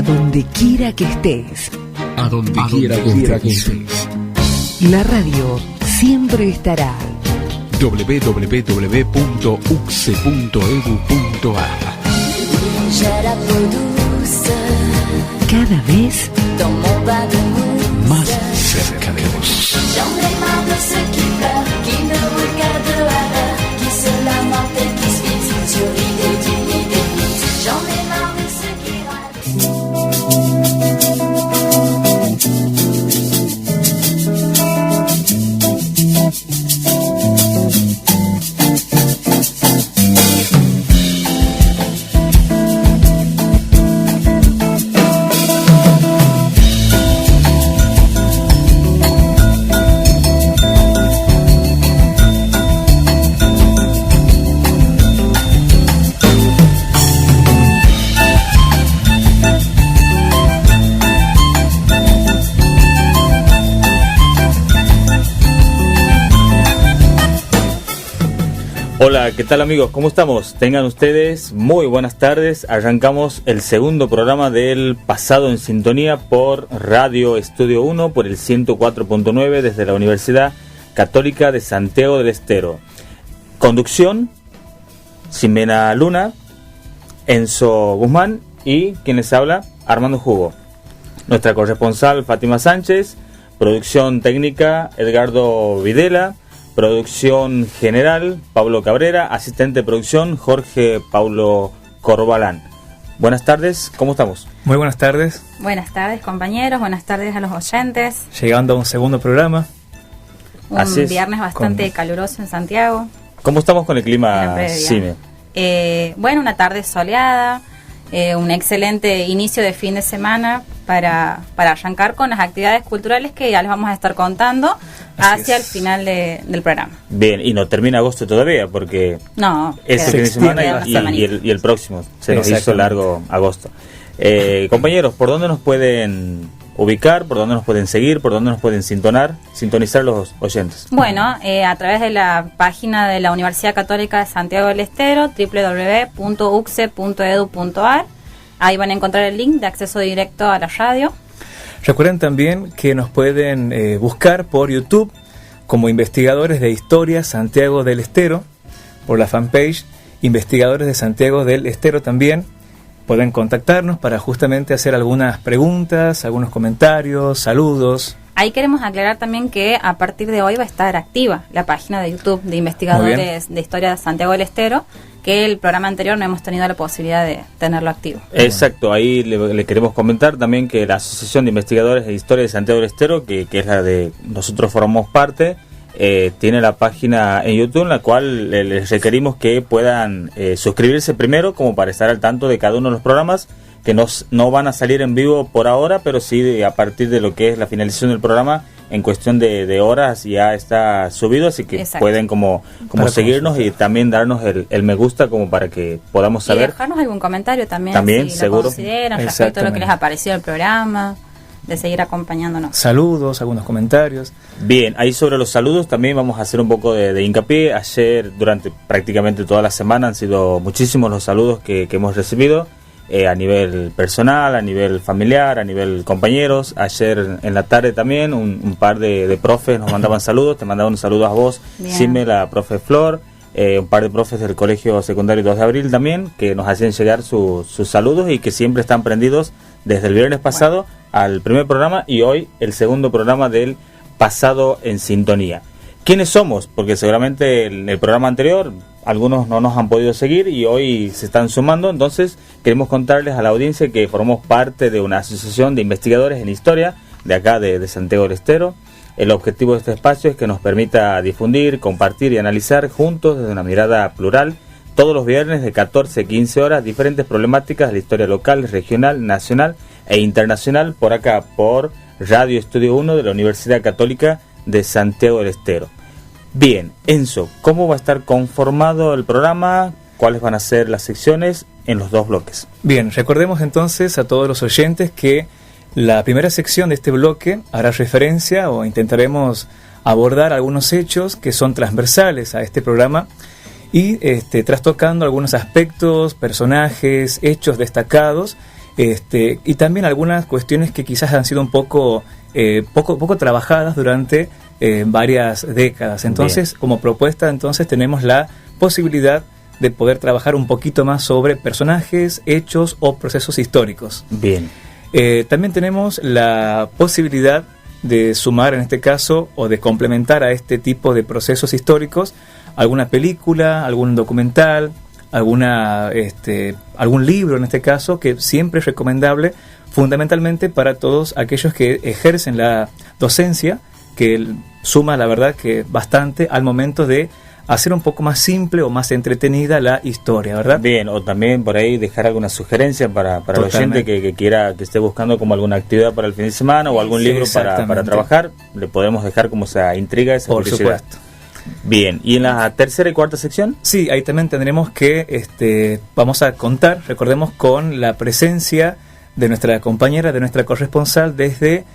A donde quiera que estés. A donde quiera que estés. La radio siempre estará. www.ucse.edu.ar. Cada vez más cerca de vos. Hola, ¿qué tal amigos? ¿Cómo estamos? Tengan ustedes muy buenas tardes. Arrancamos el segundo programa del Pasado en Sintonía por Radio Estudio 1 por el 104.9 desde la Universidad Católica de Santiago del Estero. Conducción, Ximena Luna, Enzo Guzmán y quien les habla, Armando Jugo. Nuestra corresponsal Fátima Sánchez, producción técnica Edgardo Videla, producción general Pablo Cabrera, asistente de producción Jorge Paulo Corbalán. Buenas tardes, ¿cómo estamos? Muy buenas tardes. Buenas tardes compañeros, buenas tardes a los oyentes. Llegando a un segundo programa. Un viernes bastante caluroso en Santiago. ¿Cómo estamos con el clima, Cime? Bueno, una tarde soleada, un excelente inicio de fin de semana para arrancar con las actividades culturales que ya les vamos a estar contando hacia el final del programa. Bien, y no termina agosto todavía porque ese fin de semana y el próximo se nos hizo largo agosto. Compañeros, ¿por dónde nos pueden ubicar, por dónde nos pueden seguir, por dónde nos pueden sintonizar los oyentes? Bueno, a través de la página de la Universidad Católica de Santiago del Estero, www.ucse.edu.ar. Ahí van a encontrar el link de acceso directo a la radio. Recuerden también que nos pueden buscar por YouTube como Investigadores de Historia Santiago del Estero, por la fanpage Investigadores de Santiago del Estero también. Pueden contactarnos para justamente hacer algunas preguntas, algunos comentarios, saludos. Ahí queremos aclarar también que a partir de hoy va a estar activa la página de YouTube de Investigadores de Historia de Santiago del Estero, que el programa anterior no hemos tenido la posibilidad de tenerlo activo. Exacto, ahí le queremos comentar también que la Asociación de Investigadores de Historia de Santiago del Estero, que es la de nosotros formamos parte, tiene la página en YouTube en la cual les requerimos que puedan suscribirse primero como para estar al tanto de cada uno de los programas que no van a salir en vivo por ahora, pero sí a partir de lo que es la finalización del programa, en cuestión de horas ya está subido, así que pueden como seguirnos y también darnos el me gusta como para que podamos saber. Y dejarnos algún comentario también si seguro. Lo consideran respecto a lo que les ha parecido el programa, de seguir acompañándonos. Saludos, algunos comentarios. Bien, ahí sobre los saludos también vamos a hacer un poco de hincapié. Ayer, durante prácticamente toda la semana, han sido muchísimos los saludos que hemos recibido. A nivel personal, a nivel familiar, a nivel compañeros. Ayer en la tarde también un par de profes nos mandaban saludos. Te mandaban saludos a vos, Sime, la profe Flor, un par de profes del Colegio Secundario 2 de Abril también, que nos hacían llegar sus saludos y que siempre están prendidos desde el viernes pasado al primer programa y hoy el segundo programa del Pasado en Sintonía. ¿Quiénes somos? Porque seguramente en el programa anterior algunos no nos han podido seguir y hoy se están sumando, entonces queremos contarles a la audiencia que formamos parte de una asociación de investigadores en historia de acá de Santiago del Estero. El objetivo de este espacio es que nos permita difundir, compartir y analizar juntos desde una mirada plural todos los viernes de 14 a 15 horas diferentes problemáticas de la historia local, regional, nacional e internacional por acá por Radio Estudio 1 de la Universidad Católica de Santiago del Estero. Bien, Enzo, ¿cómo va a estar conformado el programa? ¿Cuáles van a ser las secciones en los dos bloques? Bien, recordemos entonces a todos los oyentes que la primera sección de este bloque hará referencia o intentaremos abordar algunos hechos que son transversales a este programa y trastocando algunos aspectos, personajes, hechos destacados y también algunas cuestiones que quizás han sido un poco trabajadas durante varias décadas. Entonces, como propuesta, entonces tenemos la posibilidad de poder trabajar un poquito más sobre personajes, hechos o procesos históricos. Bien. También tenemos la posibilidad de sumar, en este caso, o de complementar a este tipo de procesos históricos alguna película, algún documental, algún libro, en este caso, que siempre es recomendable, fundamentalmente para todos aquellos que ejercen la docencia, que suma, la verdad, que bastante al momento de hacer un poco más simple o más entretenida la historia, ¿verdad? Bien, o también por ahí dejar alguna sugerencia para el oyente que quiera, que esté buscando como alguna actividad para el fin de semana o algún libro para trabajar, le podemos dejar como esa intriga, esa curiosidad. Por supuesto. Bien, ¿y en la tercera y cuarta sección? Sí, ahí también tendremos que, vamos a contar, recordemos, con la presencia de nuestra compañera, de nuestra corresponsal desde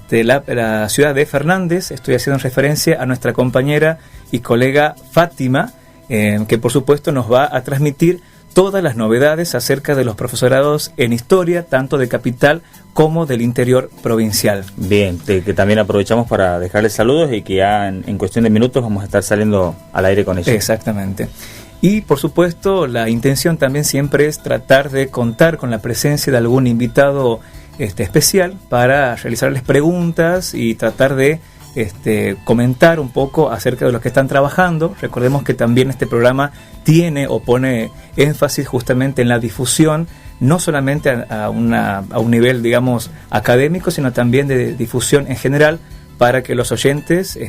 la ciudad de Fernández. Estoy haciendo referencia a nuestra compañera y colega Fátima, que por supuesto nos va a transmitir todas las novedades acerca de los profesorados en historia, tanto de capital como del interior provincial. Bien, que también aprovechamos para dejarles saludos y que ya en cuestión de minutos vamos a estar saliendo al aire con ellos. Exactamente. Y por supuesto la intención también siempre es tratar de contar con la presencia de algún invitado especial para realizarles preguntas y tratar de comentar un poco acerca de los que están trabajando. Recordemos que también este programa tiene o pone énfasis justamente en la difusión, no solamente a un nivel, digamos, académico, sino también de difusión en general, para que los oyentes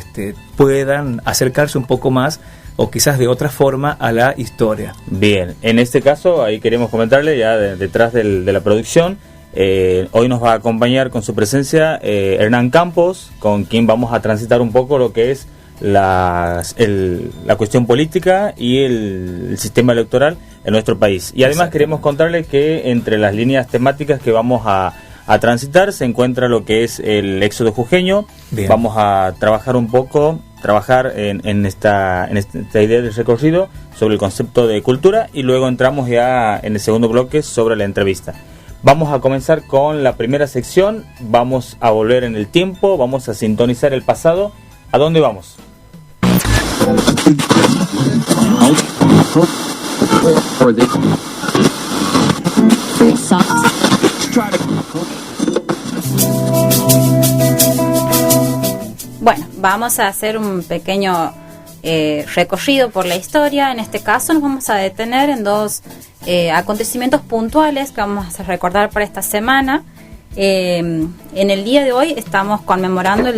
puedan acercarse un poco más o quizás de otra forma a la historia. Bien, en este caso ahí queremos comentarle ya detrás de la producción. Hoy nos va a acompañar con su presencia Hernán Campos, con quien vamos a transitar un poco lo que es la cuestión política y el sistema electoral en nuestro país. Y además queremos contarles que entre las líneas temáticas que vamos a transitar se encuentra lo que es el éxodo jujeño. Bien. Vamos a trabajar en esta idea del recorrido sobre el concepto de cultura y luego entramos ya en el segundo bloque sobre la entrevista. Vamos a comenzar con la primera sección, vamos a volver en el tiempo, vamos a sintonizar el pasado. ¿A dónde vamos? Bueno, vamos a hacer un pequeño recorrido por la historia. En este caso nos vamos a detener en dos acontecimientos puntuales que vamos a recordar para esta semana. En el día de hoy estamos conmemorando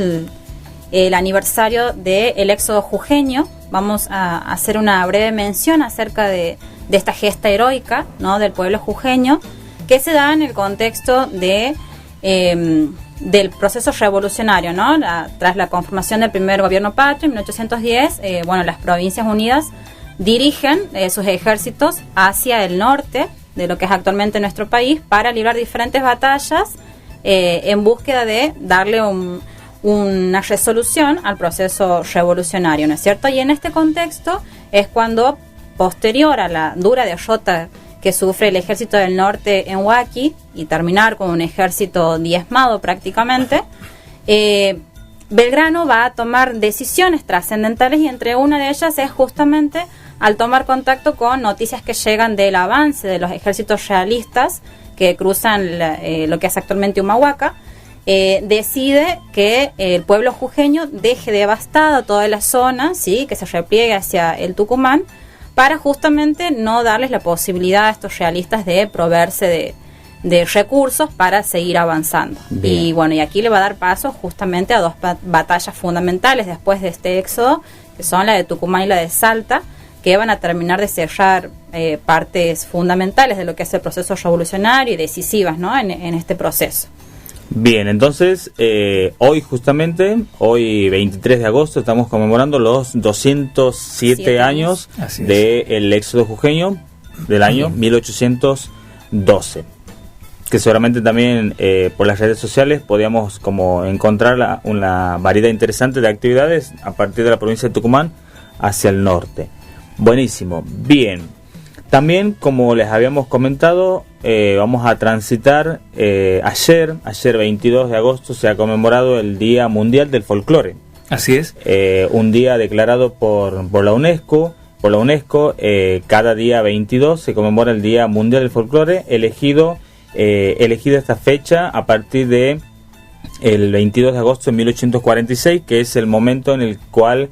el aniversario del éxodo jujeño. Vamos a hacer una breve mención acerca de esta gesta heroica, ¿no?, del pueblo jujeño, que se da en el contexto del proceso revolucionario, ¿no? Tras la conformación del primer gobierno patrio en 1810, las Provincias Unidas dirigen sus ejércitos hacia el norte de lo que es actualmente nuestro país para librar diferentes batallas en búsqueda de darle una resolución al proceso revolucionario, ¿no es cierto? Y en este contexto es cuando, posterior a la dura derrota que sufre el ejército del norte en Huaki y terminar con un ejército diezmado prácticamente, Belgrano va a tomar decisiones trascendentales y entre una de ellas es justamente al tomar contacto con noticias que llegan del avance de los ejércitos realistas que cruzan lo que es actualmente Humahuaca, decide que el pueblo jujeño deje devastada toda la zona, ¿sí?, que se repliegue hacia el Tucumán, para justamente no darles la posibilidad a estos realistas de proveerse de recursos para seguir avanzando. Bien. Y aquí le va a dar paso justamente a dos batallas fundamentales después de este éxodo, que son la de Tucumán y la de Salta, que van a terminar de cerrar partes fundamentales de lo que es el proceso revolucionario y decisivas, ¿no?, en este proceso. Bien, entonces hoy 23 de agosto, estamos conmemorando los 207 años del éxodo jujeño del año 1812, que seguramente también por las redes sociales podíamos como encontrar una variedad interesante de actividades a partir de la provincia de Tucumán hacia el norte. Buenísimo. Bien, También, como les habíamos comentado, vamos a transitar ayer 22 de agosto se ha conmemorado el Día Mundial del Folclore. Así es. Un día declarado por la UNESCO. Cada día 22 se conmemora el Día Mundial del Folclore, elegido esta fecha a partir de el 22 de agosto de 1846, que es el momento en el cual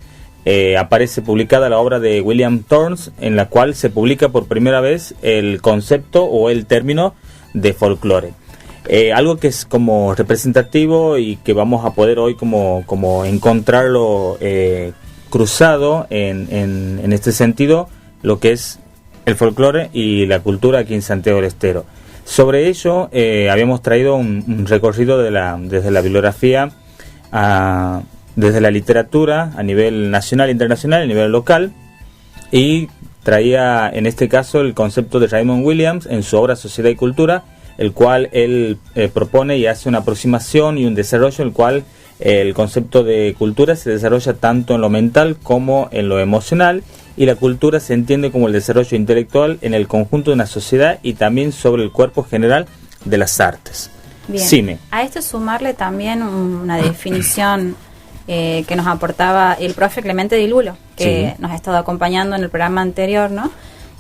aparece publicada la obra de William Thorne, en la cual se publica por primera vez el concepto o el término de folclore. Algo que es como representativo y que vamos a poder hoy como encontrarlo cruzado en este sentido, lo que es el folclore y la cultura aquí en Santiago del Estero. Sobre ello habíamos traído un recorrido desde la bibliografía desde la literatura a nivel nacional, internacional, a nivel local, y traía en este caso el concepto de Raymond Williams en su obra Sociedad y Cultura, el cual él propone y hace una aproximación y un desarrollo, el cual el concepto de cultura se desarrolla tanto en lo mental como en lo emocional, y la cultura se entiende como el desarrollo intelectual en el conjunto de una sociedad y también sobre el cuerpo general de las artes. Bien. Cime. A esto sumarle también una definición que nos aportaba el profe Clemente Di Lulo, que nos ha estado acompañando en el programa anterior, ¿no?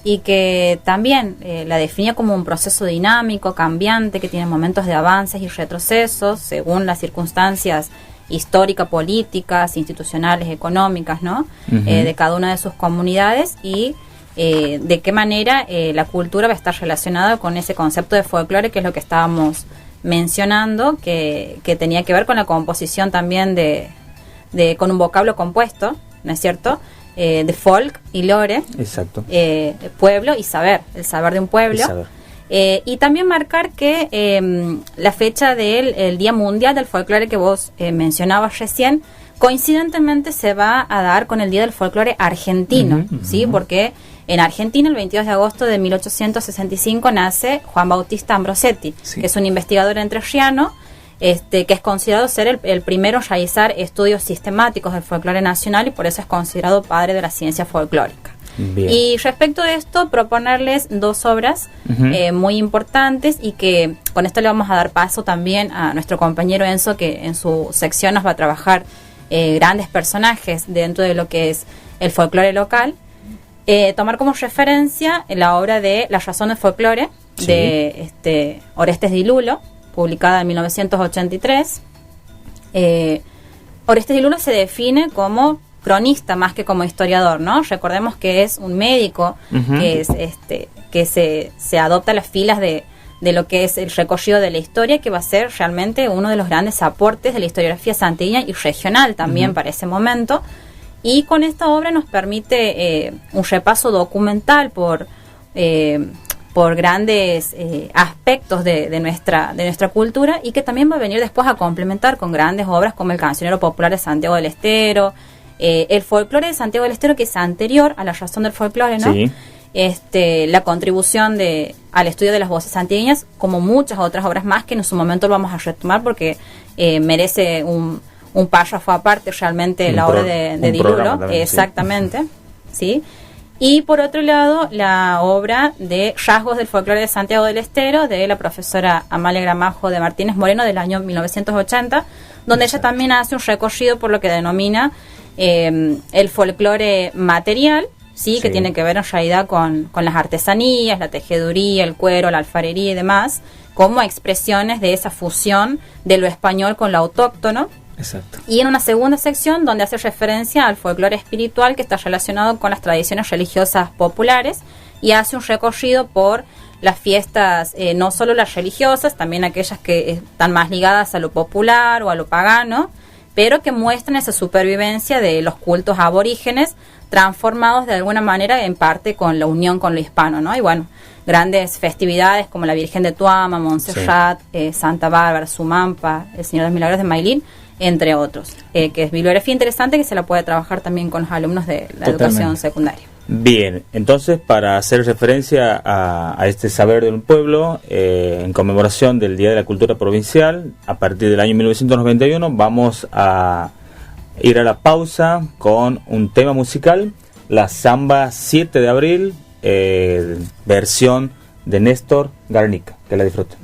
Y que también la definía como un proceso dinámico, cambiante, que tiene momentos de avances y retrocesos según las circunstancias históricas, políticas, institucionales, económicas, ¿no? De cada una de sus comunidades, y de qué manera la cultura va a estar relacionada con ese concepto de folclore, que es lo que estábamos mencionando, que tenía que ver con la composición también con un vocablo compuesto, ¿no es cierto?, de folk y lore. Exacto. Pueblo y saber, el saber de un pueblo. Y también marcar que la fecha del Día Mundial del Folclore que vos mencionabas recién, coincidentemente se va a dar con el Día del Folclore argentino, ¿sí? Porque en Argentina, el 22 de agosto de 1865, nace Juan Bautista Ambrosetti, que es un investigador entrerriano, que es considerado ser el primero en realizar estudios sistemáticos del folclore nacional, y por eso es considerado padre de la ciencia folclórica. Bien. Y respecto de esto, proponerles dos obras muy importantes, y que con esto le vamos a dar paso también a nuestro compañero Enzo, que en su sección nos va a trabajar grandes personajes dentro de lo que es el folclore local. Tomar como referencia la obra de La razón del folclore, de Orestes Di Lulo, publicada en 1983. Orestes Di Lulo se define como cronista más que como historiador, ¿no? Recordemos que es un médico que es que se adopta a las filas de lo que es el recorrido de la historia, que va a ser realmente uno de los grandes aportes de la historiografía santiagueña y regional también para ese momento. Y con esta obra nos permite un repaso documental por grandes aspectos de nuestra cultura, y que también va a venir después a complementar con grandes obras como el Cancionero Popular de Santiago del Estero, el folclore de Santiago del Estero, que es anterior a La razón del folclore, ¿no? Sí. La contribución al estudio de las voces santiagueñas, como muchas otras obras más que en su momento lo vamos a retomar, porque merece un párrafo aparte realmente la obra de Di Lulo. Exactamente, ¿sí? Y por otro lado, la obra de Rasgos del folclore de Santiago del Estero, de la profesora Amalia Gramajo de Martínez Moreno, del año 1980, donde ella también hace un recorrido por lo que denomina el folclore material, ¿sí? Que tiene que ver en realidad con las artesanías, la tejeduría, el cuero, la alfarería y demás, como expresiones de esa fusión de lo español con lo autóctono. Exacto. Y en una segunda sección donde hace referencia al folclore espiritual, que está relacionado con las tradiciones religiosas populares, y hace un recorrido por las fiestas, no solo las religiosas, también aquellas que están más ligadas a lo popular o a lo pagano, pero que muestran esa supervivencia de los cultos aborígenes, transformados de alguna manera en parte con la unión con lo hispano, ¿no? Y bueno, grandes festividades como la Virgen de Tuama, Montserrat, Santa Bárbara, Sumampa, el Señor de los Milagros de Mailín, entre otros, que es bibliografía interesante que se la puede trabajar también con los alumnos de la educación secundaria. Bien, entonces, para hacer referencia a este saber del pueblo, en conmemoración del Día de la Cultura Provincial, a partir del año 1991, vamos a ir a la pausa con un tema musical, la Samba 7 de abril, versión de Néstor Garnica. Que la disfruten.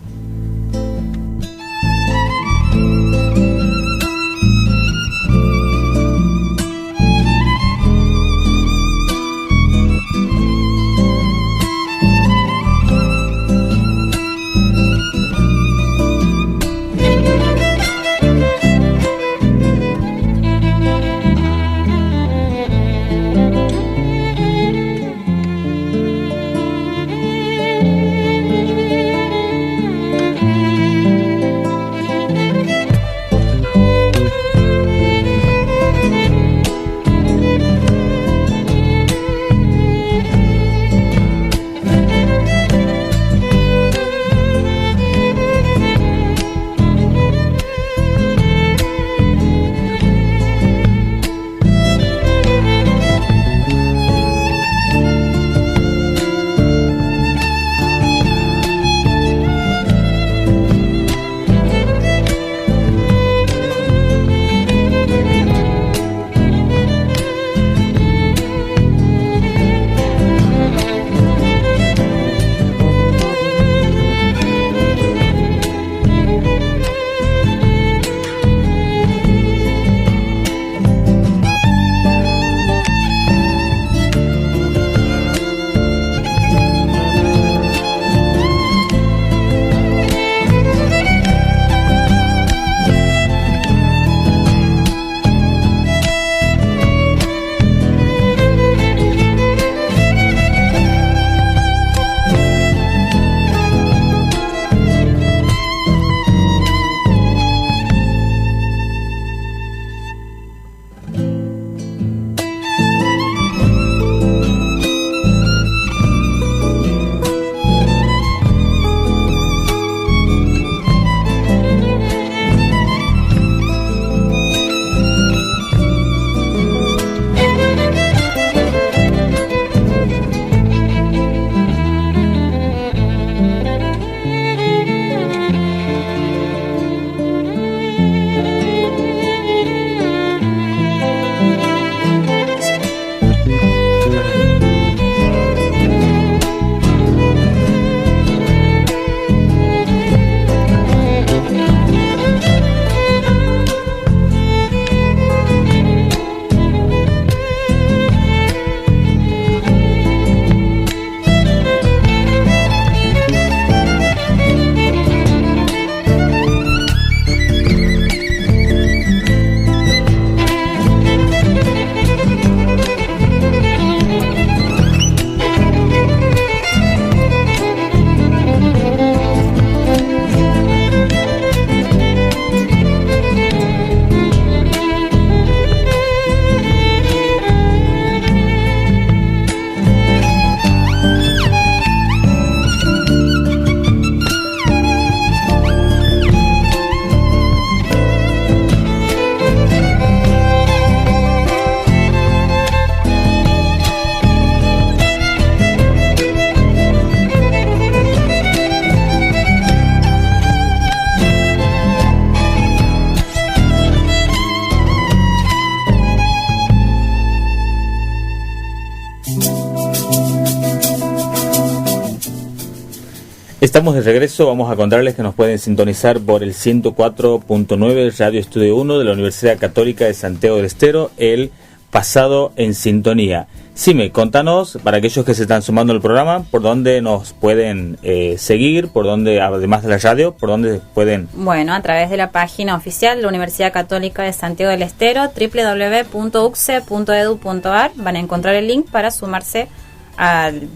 Estamos de regreso, vamos a contarles que nos pueden sintonizar por el 104.9 Radio Estudio 1 de la Universidad Católica de Santiago del Estero, el Pasado en Sintonía. Sime, contanos, para aquellos que se están sumando al programa, por dónde nos pueden seguir, por dónde, además de la radio, por dónde pueden... Bueno, a través de la página oficial de la Universidad Católica de Santiago del Estero, www.ucse.edu.ar, van a encontrar el link para sumarse al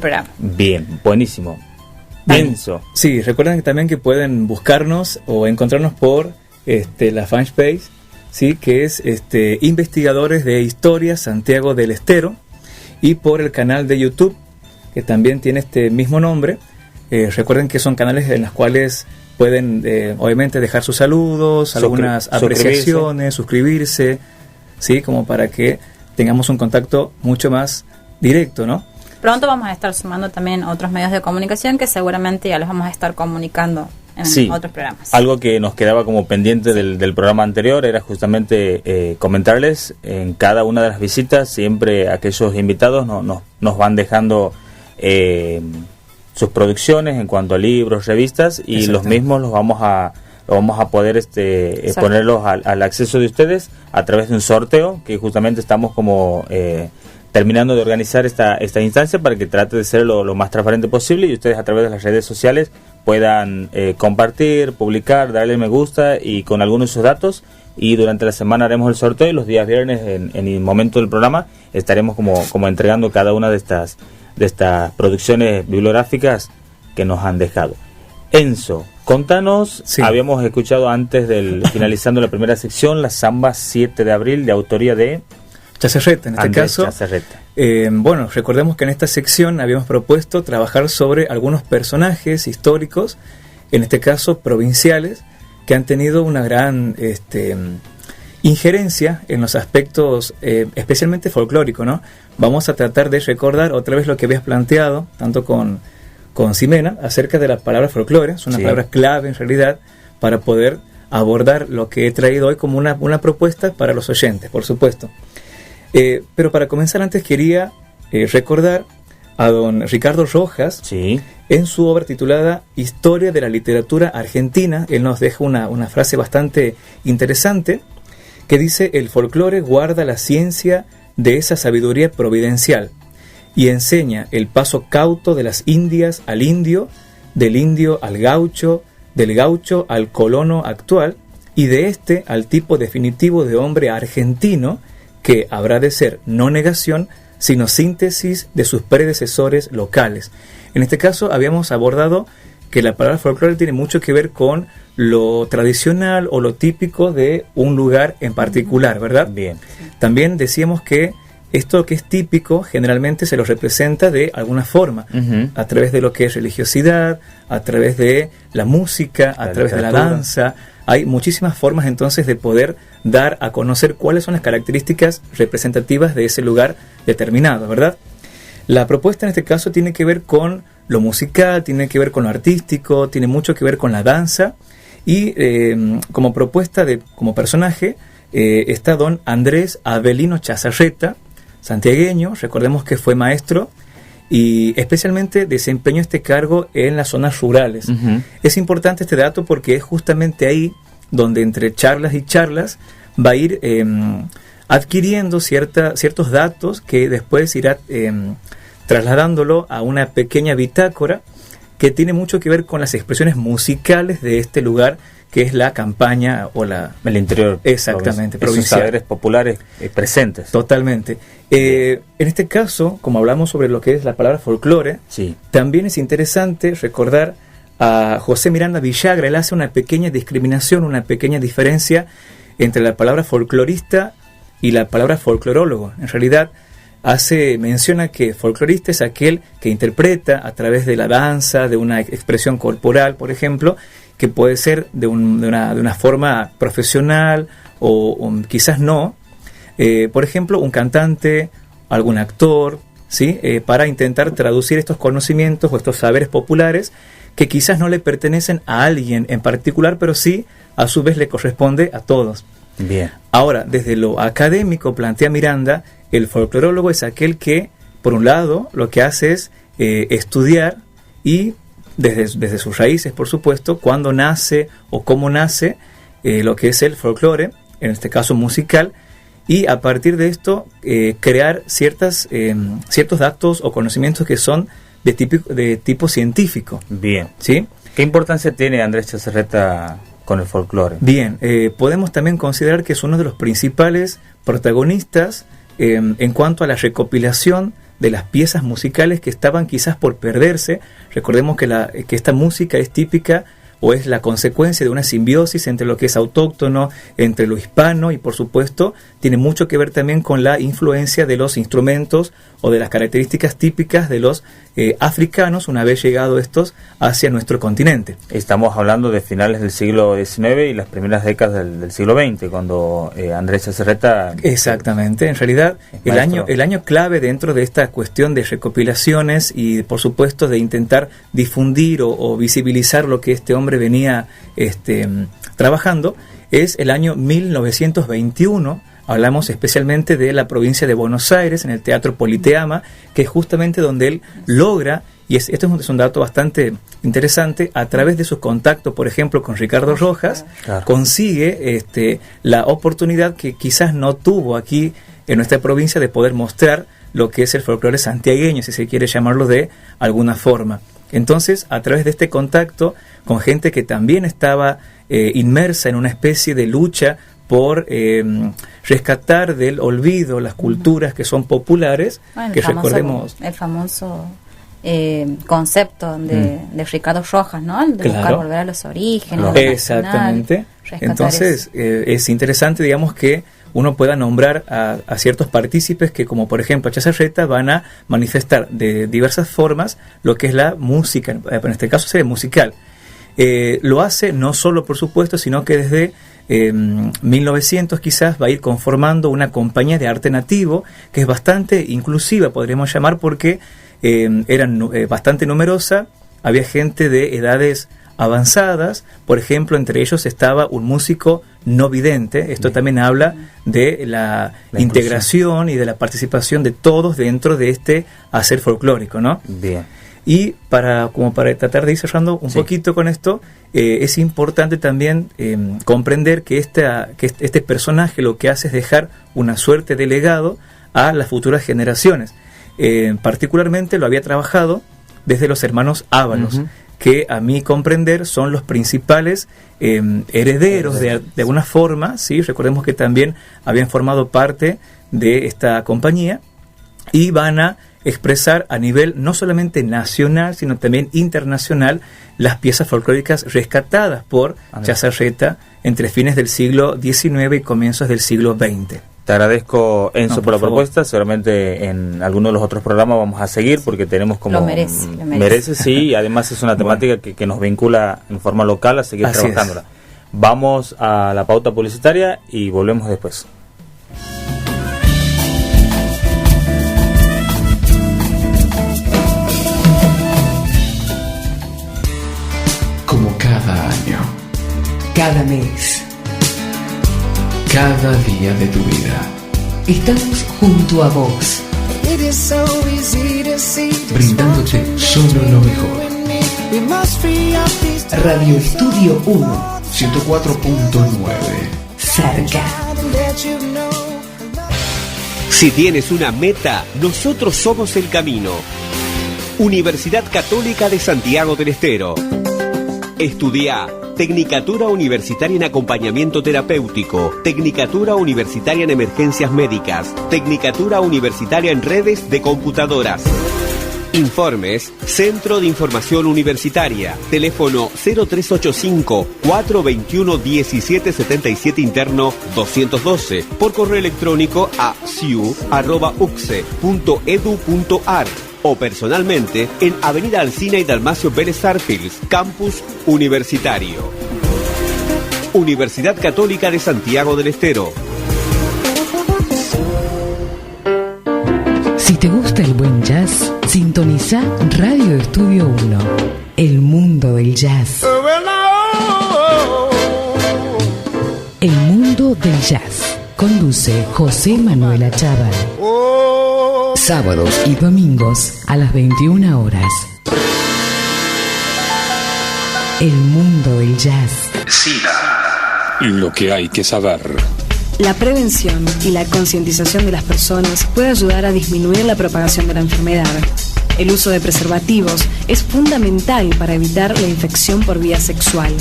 programa. Bien, buenísimo. Pienso. Sí, recuerden también que pueden buscarnos o encontrarnos por la fanpage, sí, que es Investigadores de Historia Santiago del Estero, y por el canal de YouTube, que también tiene este mismo nombre. Recuerden que son canales en los cuales pueden obviamente dejar sus saludos, algunas apreciaciones, suscribirse, sí, como para que tengamos un contacto mucho más directo, ¿no? Pronto vamos a estar sumando también otros medios de comunicación que seguramente ya los vamos a estar comunicando en otros programas. Algo que nos quedaba como pendiente del programa anterior era justamente comentarles en cada una de las visitas, siempre aquellos invitados nos van dejando sus producciones en cuanto a libros, revistas, y los mismos los vamos a poder ponerlos al acceso de ustedes a través de un sorteo que justamente estamos como terminando de organizar esta instancia para que trate de ser lo más transparente posible y ustedes a través de las redes sociales puedan compartir, publicar, darle me gusta y con algunos de sus datos, y durante la semana haremos el sorteo y los días viernes en el momento del programa estaremos como entregando cada una de estas producciones bibliográficas que nos han dejado. Enzo, contanos, habíamos escuchado antes finalizando la primera sección, la samba 7 de abril de autoría de Chazarreta, en este Andrés caso. Chazarreta. Bueno, recordemos que en esta sección habíamos propuesto trabajar sobre algunos personajes históricos, en este caso provinciales, que han tenido una gran injerencia en los aspectos especialmente folclóricos, ¿no? Vamos a tratar de recordar otra vez lo que habías planteado, tanto con Ximena, acerca de la palabra folclore. Es una palabra clave en realidad para poder abordar lo que he traído hoy como una propuesta para los oyentes, por supuesto. Pero para comenzar antes quería recordar a don Ricardo Rojas en su obra titulada Historia de la Literatura Argentina. Él nos deja una frase bastante interesante que dice: el folclore guarda la ciencia de esa sabiduría providencial y enseña el paso cauto de las indias al indio, del indio al gaucho, del gaucho al colono actual y de este al tipo definitivo de hombre argentino que habrá de ser no negación sino síntesis de sus predecesores locales. En este caso habíamos abordado que la palabra folclore tiene mucho que ver con lo tradicional o lo típico de un lugar en particular, ¿verdad? Bien. También decíamos que esto que es típico generalmente se lo representa de alguna forma, a través de lo que es religiosidad, a través de la música, a través de la danza. Hay muchísimas formas entonces de poder dar a conocer cuáles son las características representativas de ese lugar determinado, ¿verdad? La propuesta en este caso tiene que ver con lo musical, tiene que ver con lo artístico, tiene mucho que ver con la danza, y como propuesta como personaje está don Andrés Avelino Chazarreta, santiagueño. Recordemos que fue maestro y especialmente desempeñó este cargo en las zonas rurales. Es importante este dato porque es justamente ahí donde entre charlas y charlas va a ir adquiriendo ciertos datos que después irá trasladándolo a una pequeña bitácora que tiene mucho que ver con las expresiones musicales de este lugar, que es la campaña o el interior. Exactamente, provincial. Esos saberes populares presentes. Totalmente. En este caso, como hablamos sobre lo que es la palabra folclore, también es interesante recordar a José Miranda Villagra. Él hace una pequeña discriminación, una pequeña diferencia entre la palabra folclorista y la palabra folclorólogo. En realidad, menciona que folclorista es aquel que interpreta a través de la danza, de una expresión corporal, por ejemplo, que puede ser de una forma profesional o quizás no. Por ejemplo, un cantante, algún actor, ¿sí? Para intentar traducir estos conocimientos o estos saberes populares que quizás no le pertenecen a alguien en particular, pero sí a su vez le corresponde a todos. Bien. Ahora, desde lo académico, plantea Miranda, el folclorólogo es aquel que, por un lado, lo que hace es estudiar y desde sus raíces, por supuesto, cuándo nace o cómo nace lo que es el folclore, en este caso musical, y a partir de esto crear ciertos datos o conocimientos que son de tipo científico. Bien. ¿Sí? ¿Qué importancia tiene Andrés Chazarreta con el folclore? Bien, podemos también considerar que es uno de los principales protagonistas en cuanto a la recopilación de las piezas musicales que estaban quizás por perderse. Recordemos que esta música es típica o es la consecuencia de una simbiosis entre lo que es autóctono, entre lo hispano, y por supuesto tiene mucho que ver también con la influencia de los instrumentos o de las características típicas de los africanos una vez llegado estos hacia nuestro continente. Estamos hablando de finales del siglo XIX y las primeras décadas del siglo XX, cuando Andrés Chazarreta... Exactamente, en realidad el año clave dentro de esta cuestión de recopilaciones y por supuesto de intentar difundir o visibilizar lo que este hombre venía trabajando es el año 1921, hablamos especialmente de la provincia de Buenos Aires, en el Teatro Politeama, que es justamente donde él logra, y esto es un dato bastante interesante, a través de sus contactos, por ejemplo, con Ricardo Rojas, claro, consigue la oportunidad que quizás no tuvo aquí en nuestra provincia de poder mostrar lo que es el folclore santiagueño, si se quiere llamarlo de alguna forma. Entonces, a través de este contacto con gente que también estaba inmersa en una especie de lucha por rescatar del olvido las culturas que son populares, bueno, que recordemos... El famoso concepto de Ricardo Rojas, ¿no? El de claro, buscar volver a los orígenes. Claro. Exactamente. Entonces, es interesante, digamos, que uno pueda nombrar a ciertos partícipes que, como por ejemplo Chazarreta, van a manifestar de diversas formas lo que es la música, en este caso sería musical. Lo hace no solo, por supuesto, sino que desde 1900 quizás va a ir conformando una compañía de arte nativo que es bastante inclusiva, podríamos llamar, porque eran bastante numerosa, había gente de edades avanzadas, por ejemplo, entre ellos estaba un músico no vidente. Esto también habla de la integración y de la participación de todos dentro de este hacer folclórico, ¿no? Bien. Y para tratar de ir cerrando un poquito con esto, es importante también comprender que este personaje lo que hace es dejar una suerte de legado a las futuras generaciones. Particularmente lo había trabajado desde los hermanos Ábalos, que a mi comprender son los principales herederos de alguna forma, ¿sí? Recordemos que también habían formado parte de esta compañía y van a expresar a nivel no solamente nacional, sino también internacional, las piezas folclóricas rescatadas por Chazarreta entre fines del siglo XIX y comienzos del siglo XX. Te agradezco, Enzo, por la favor. propuesta. Seguramente en alguno de los otros programas vamos a seguir porque tenemos como... Lo merece. Merece, sí, y además es una temática que nos vincula en forma local a seguir Así trabajándola. Vamos a la pauta publicitaria y volvemos después. Como cada año, Cada mes cada día de tu vida, estamos junto a vos. brindándote solo lo mejor. Radio Estudio 1, 104.9. cerca. Si tienes una meta, nosotros somos el camino. Universidad Católica de Santiago del Estero. Estudia Tecnicatura Universitaria en Acompañamiento Terapéutico, Tecnicatura Universitaria en Emergencias Médicas, Tecnicatura Universitaria en Redes de Computadoras. Informes, Centro de Información Universitaria, teléfono 0385-421-1777 interno 212, por correo electrónico a siu@ucse.edu.ar o personalmente en Avenida Alsina y Dalmacio Vélez Arfield, Campus Universitario. Universidad Católica de Santiago del Estero. Si te gusta el buen jazz, sintoniza Radio Estudio 1, el mundo del jazz. El mundo del jazz. Conduce José Manuel Achával. Sábados y domingos a las 21 horas. El mundo del jazz. Lo que hay que saber. La prevención y la concientización de las personas puede ayudar a disminuir la propagación de la enfermedad. El uso de preservativos es fundamental para evitar la infección por vía sexual.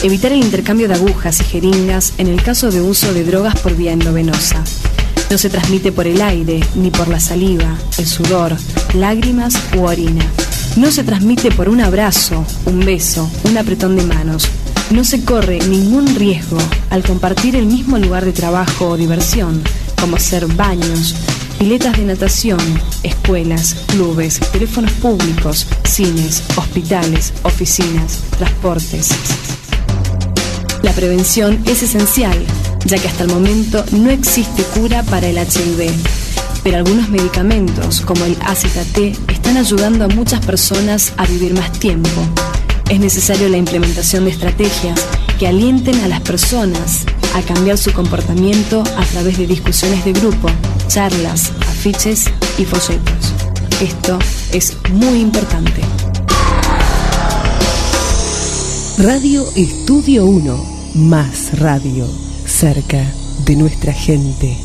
Evitar el intercambio de agujas y jeringas en el caso de uso de drogas por vía endovenosa. No se transmite por el aire, ni por la saliva, el sudor, lágrimas u orina. No se transmite por un abrazo, un beso, un apretón de manos. No se corre ningún riesgo al compartir el mismo lugar de trabajo o diversión, como ser baños, piletas de natación, escuelas, clubes, teléfonos públicos, cines, hospitales, oficinas, transportes. La prevención es esencial, ya que hasta el momento no existe cura para el HIV. Pero algunos medicamentos, como el AZT, están ayudando a muchas personas a vivir más tiempo. Es necesario la implementación de estrategias que alienten a las personas a cambiar su comportamiento a través de discusiones de grupo, charlas, afiches y folletos. Esto es muy importante. Radio Estudio 1, más radio, cerca de nuestra gente.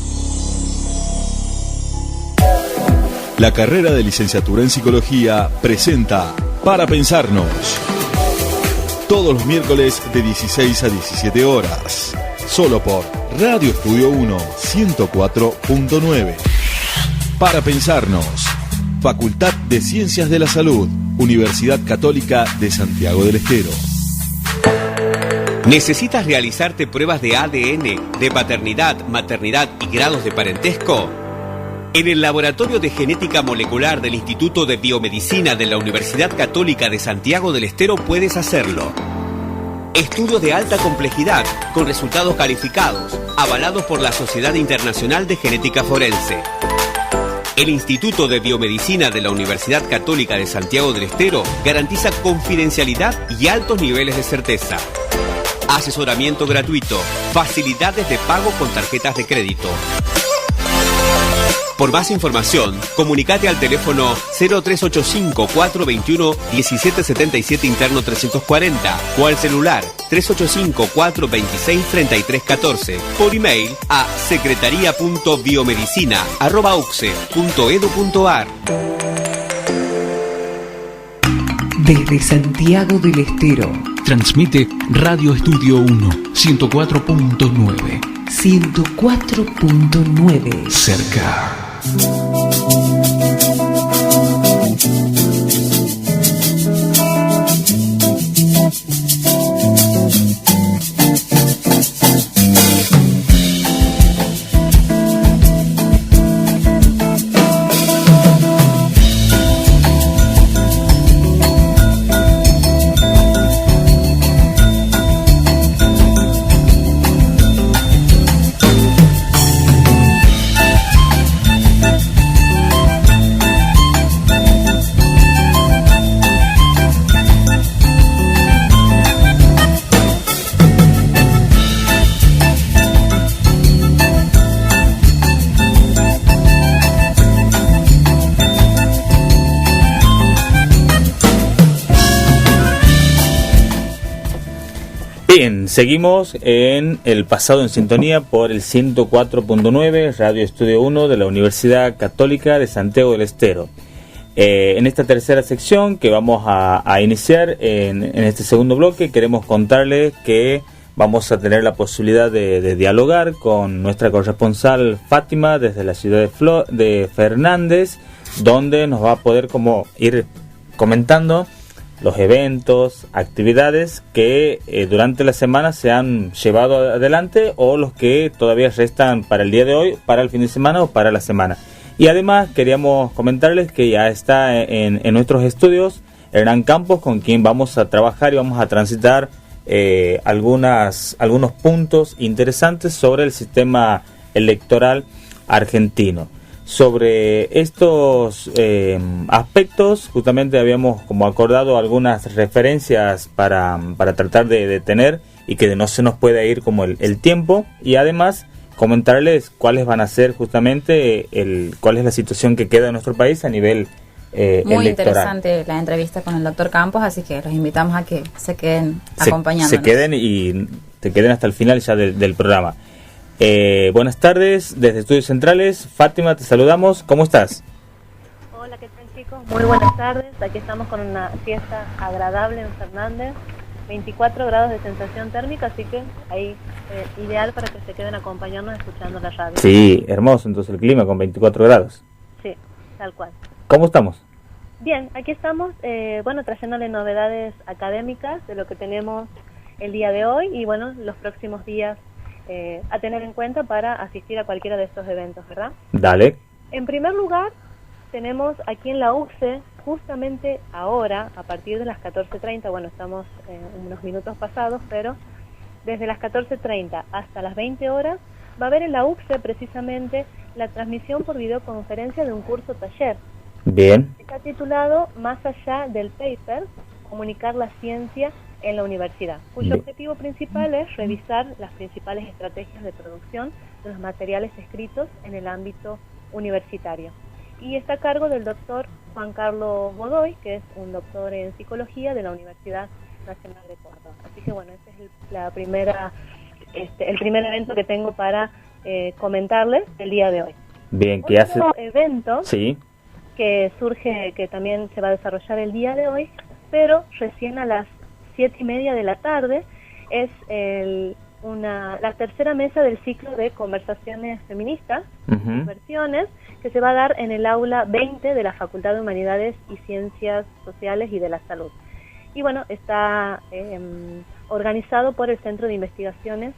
La carrera de licenciatura en Psicología presenta Para Pensarnos. Todos los miércoles de 16 a 17 horas. Solo por Radio Estudio 1 104.9. Para Pensarnos. Facultad de Ciencias de la Salud. Universidad Católica de Santiago del Estero. ¿Necesitas realizarte pruebas de ADN, de paternidad, maternidad y grados de parentesco? En el Laboratorio de Genética Molecular del Instituto de Biomedicina de la Universidad Católica de Santiago del Estero puedes hacerlo. Estudios de alta complejidad, con resultados calificados, avalados por la Sociedad Internacional de Genética Forense. El Instituto de Biomedicina de la Universidad Católica de Santiago del Estero garantiza confidencialidad y altos niveles de certeza. Asesoramiento gratuito, facilidades de pago con tarjetas de crédito. Por más información, comunicate al teléfono 0385-421-1777 interno 340 o al celular 385-426-3314. Por email a secretaría.biomedicina@ucse.edu.ar. Desde Santiago del Estero. Transmite Radio Estudio 1 104.9. 104.9. Cerca. Bien, seguimos en el pasado en sintonía por el 104.9 Radio Estudio 1 de la Universidad Católica de Santiago del Estero. En esta tercera sección que vamos a iniciar en este segundo bloque, queremos contarles que vamos a tener la posibilidad de dialogar con nuestra corresponsal Fátima desde la ciudad de Fernández, donde nos va a poder como ir comentando los eventos, actividades que durante la semana se han llevado adelante o los que todavía restan para el día de hoy, para el fin de semana o para la semana. Y además queríamos comentarles que ya está en nuestros estudios Hernán Campos, con quien vamos a trabajar y vamos a transitar algunos puntos interesantes sobre el sistema electoral argentino. Sobre estos aspectos, justamente habíamos como acordado algunas referencias para tratar de tener y que no se nos pueda ir como el tiempo, y además comentarles cuáles van a ser justamente cuál es la situación que queda en nuestro país a nivel muy electoral. interesante la entrevista con el doctor Campos, así que los invitamos a que se queden acompañándonos. Se queden y te queden hasta el final ya del programa. Buenas tardes, desde Estudios Centrales. Fátima, te saludamos. ¿Cómo estás? Hola, ¿qué tal, chicos? Muy buenas tardes. Aquí estamos con una fiesta agradable en Fernández. 24 grados de sensación térmica, así que ahí ideal para que se queden acompañándonos escuchando la radio. Sí, hermoso entonces el clima con 24 grados. Sí, tal cual. ¿Cómo estamos? Bien, aquí estamos, trayéndole novedades académicas de lo que tenemos el día de hoy y los próximos días a tener en cuenta para asistir a cualquiera de estos eventos, ¿verdad? Dale. En primer lugar, tenemos aquí en la UCSE, justamente ahora, a partir de las 14:30, estamos unos minutos pasados, pero desde las 14:30 hasta las 20 horas, va a haber en la UCSE precisamente la transmisión por videoconferencia de un curso taller. Bien. Está titulado Más allá del paper, comunicar la ciencia en la universidad, cuyo objetivo principal es revisar las principales estrategias de producción de los materiales escritos en el ámbito universitario. Y está a cargo del doctor Juan Carlos Godoy, que es un doctor en psicología de la Universidad Nacional de Córdoba. Así que bueno, este es el primer evento que tengo para comentarles el día de hoy. Bien, ¿qué hace? Otro evento Sí. que surge, que también se va a desarrollar el día de hoy, pero recién a las 7:30 de la tarde, es la tercera mesa del ciclo de conversaciones feministas, versiones, que se va a dar en el aula 20 de la Facultad de Humanidades y Ciencias Sociales y de la Salud. Y bueno, está organizado por el Centro de Investigaciones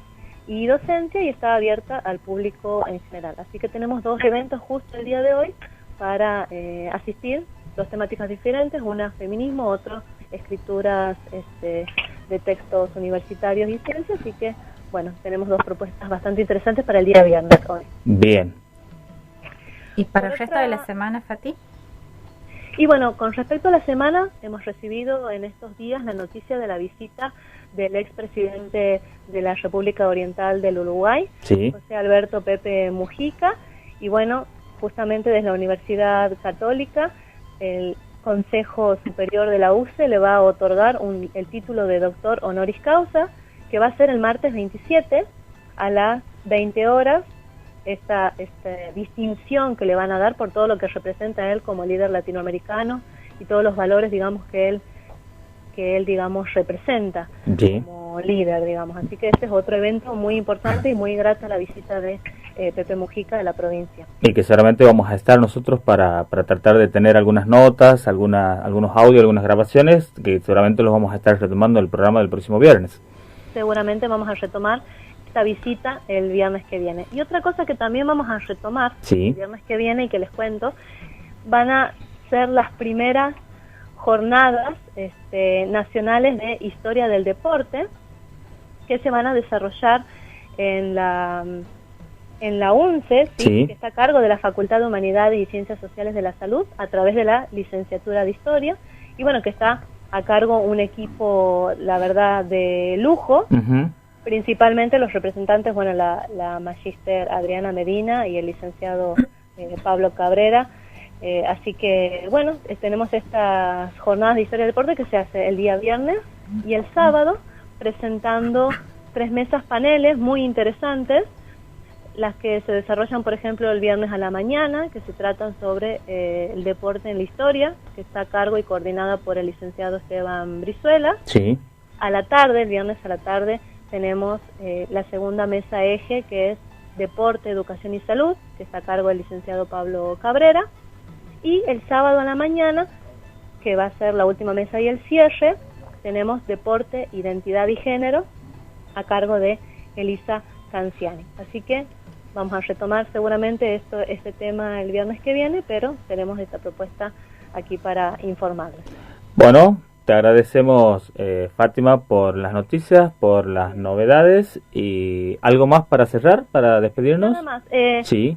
y Docencia y está abierta al público en general. Así que tenemos dos eventos justo el día de hoy para asistir, dos temáticas diferentes, una feminismo, otro escrituras de textos universitarios y ciencias, así que bueno, tenemos dos propuestas bastante interesantes para el día viernes hoy. Bien. ¿Y para el resto de la semana, Fati? Y bueno, con respecto a la semana, hemos recibido en estos días la noticia de la visita del expresidente de la República Oriental del Uruguay, José Alberto Pepe Mujica, y bueno, justamente desde la Universidad Católica, el Consejo Superior de la UCE le va a otorgar el título de doctor honoris causa, que va a ser el martes 27 a las 20 horas, esta distinción que le van a dar por todo lo que representa él como líder latinoamericano y todos los valores, digamos, que él digamos, representa como líder, digamos. Así que este es otro evento muy importante y muy grata la visita de Pepe Mujica de la provincia. Y que seguramente vamos a estar nosotros para tratar de tener algunas notas, algunos audios, algunas grabaciones, que seguramente los vamos a estar retomando en el programa del próximo viernes. Seguramente vamos a retomar esta visita el viernes que viene. Y otra cosa que también vamos a retomar el viernes que viene y que les cuento, van a ser las primeras jornadas nacionales de historia del deporte que se van a desarrollar en la UNCE, que está a cargo de la Facultad de Humanidades y Ciencias Sociales de la Salud a través de la licenciatura de Historia, y bueno, que está a cargo un equipo, la verdad, de lujo, principalmente los representantes, bueno, la magíster Adriana Medina y el licenciado Pablo Cabrera. Así que, bueno, tenemos estas jornadas de historia del deporte que se hace el día viernes y el sábado, presentando 3 mesas paneles muy interesantes, las que se desarrollan, por ejemplo, el viernes a la mañana, que se tratan sobre el deporte en la historia, que está a cargo y coordinada por el licenciado Esteban Brizuela. A la tarde, el viernes a la tarde, tenemos la segunda mesa eje, que es Deporte, Educación y Salud, que está a cargo del licenciado Pablo Cabrera. Y el sábado a la mañana, que va a ser la última mesa y el cierre, tenemos Deporte, Identidad y Género, a cargo de Elisa Canciani. Así que vamos a retomar seguramente este tema el viernes que viene, pero tenemos esta propuesta aquí para informarles. Bueno, te agradecemos, Fátima, por las noticias, por las novedades, y algo más para cerrar, para despedirnos. Nada más.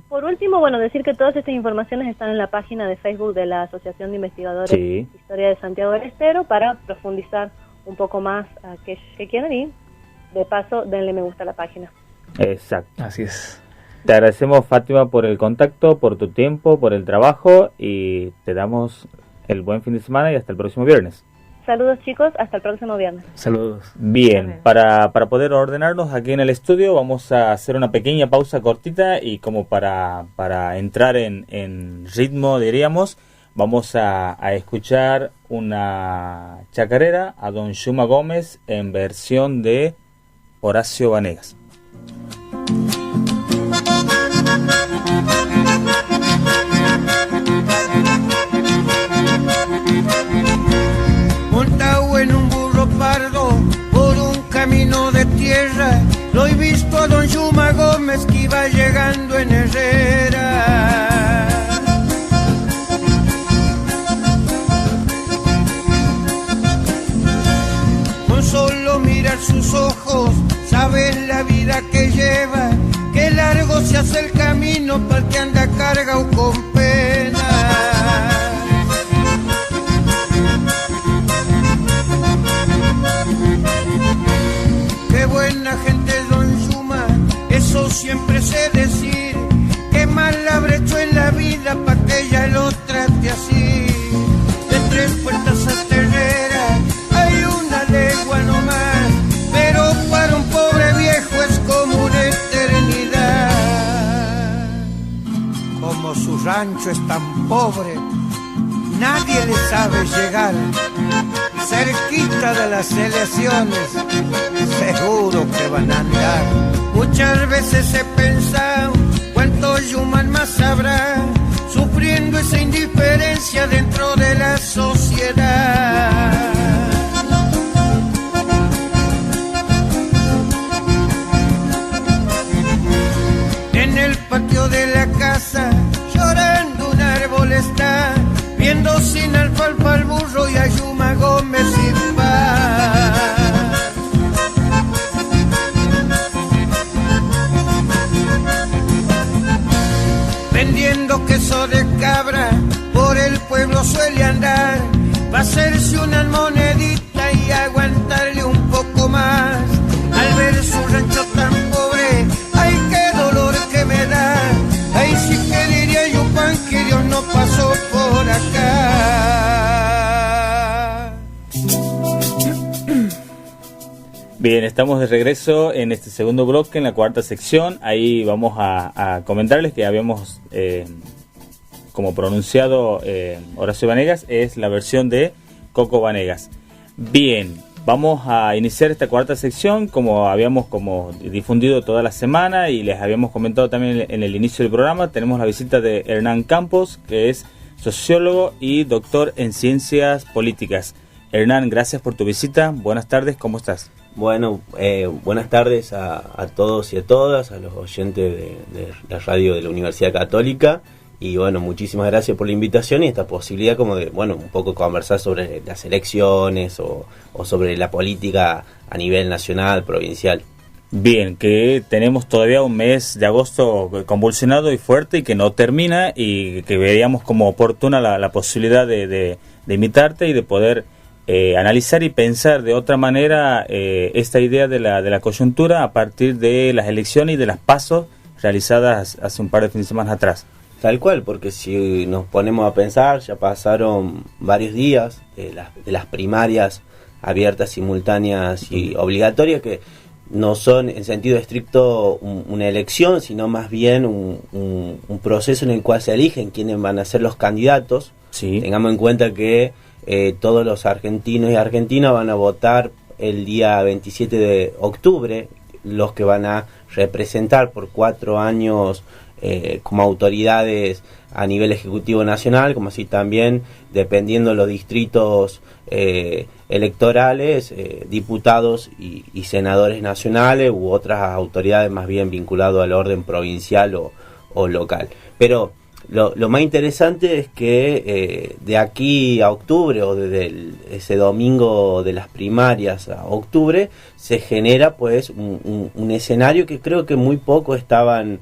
Por último, bueno, decir que todas estas informaciones están en la página de Facebook de la Asociación de Investigadores de Historia de Santiago del Estero, para profundizar un poco más a aquellos que quieran, y de paso denle me gusta a la página. Exacto. Así es. Te agradecemos, Fátima, por el contacto, por tu tiempo, por el trabajo, y te damos el buen fin de semana y hasta el próximo viernes. Saludos, chicos, hasta el próximo viernes. Saludos. Bien, para poder ordenarnos aquí en el estudio, vamos a hacer una pequeña pausa cortita, y como para entrar en ritmo, diríamos, vamos a escuchar una chacarera a don Yuma Gómez en versión de Horacio Vanegas. Montado en un burro pardo por un camino de tierra, lo he visto a don Yuma Gómez que iba llegando en Herrera. Con solo mirar sus ojos sabes la vida que lleva, que largo se hace el camino para el que anda cargado con pena. buena gente don Yuma, eso siempre sé decir, que mal habré hecho en la vida pa' que ella lo trate así. De Tres Puertas a Terrera hay una legua nomás, pero para un pobre viejo es como una eternidad. Como su rancho es tan pobre, nadie le sabe llegar. Cerquita de las elecciones, seguro que van a andar. Muchas veces he pensado, ¿cuántos Yuman más habrá sufriendo esa indiferencia dentro de la sociedad? En el patio de la casa, llorando un árbol está, viendo sin alfalfa al burro y a Yuma Gómez y paz. Vendiendo queso de cabra, por el pueblo suele andar, va a hacerse una monedita y aguantarle un poco más. Al ver su rancho tan pobre, ay qué dolor que me da, ay sí que diría yo pan que Dios no pasó por acá. Bien, estamos de regreso en este segundo bloque, en la cuarta sección. Ahí vamos a comentarles que habíamos, como pronunciado Horacio Vanegas, es la versión de Coco Vanegas. Bien, vamos a iniciar esta cuarta sección, como habíamos difundido toda la semana y les habíamos comentado también en el inicio del programa. Tenemos la visita de Hernán Campos, que es sociólogo y doctor en ciencias políticas. Hernán, gracias por tu visita. Buenas tardes, ¿cómo estás? Bueno, buenas tardes a todos y a todas, a los oyentes de la radio de la Universidad Católica. Y bueno, muchísimas gracias por la invitación y esta posibilidad como de, bueno, un poco conversar sobre las elecciones o sobre la política a nivel nacional, provincial. Bien, que tenemos todavía un mes de agosto convulsionado y fuerte y que no termina, y que veríamos como oportuna la posibilidad de invitarte y de poder analizar y pensar de otra manera esta idea de la coyuntura a partir de las elecciones y de las pasos realizadas hace un par de fines de semana atrás. Tal cual, porque si nos ponemos a pensar, ya pasaron varios días de las primarias abiertas, simultáneas y obligatorias, que no son en sentido estricto una elección, sino más bien un proceso en el cual se eligen quiénes van a ser los candidatos. Sí. Tengamos en cuenta que todos los argentinos y argentinas van a votar el día 27 de octubre, los que van a representar por 4 años como autoridades a nivel ejecutivo nacional, como así también, dependiendo de los distritos electorales, diputados y senadores nacionales u otras autoridades más bien vinculadas al orden provincial o local. Pero lo más interesante es que de aquí a octubre, o desde ese domingo de las primarias a octubre, se genera pues un escenario que creo que muy poco estaban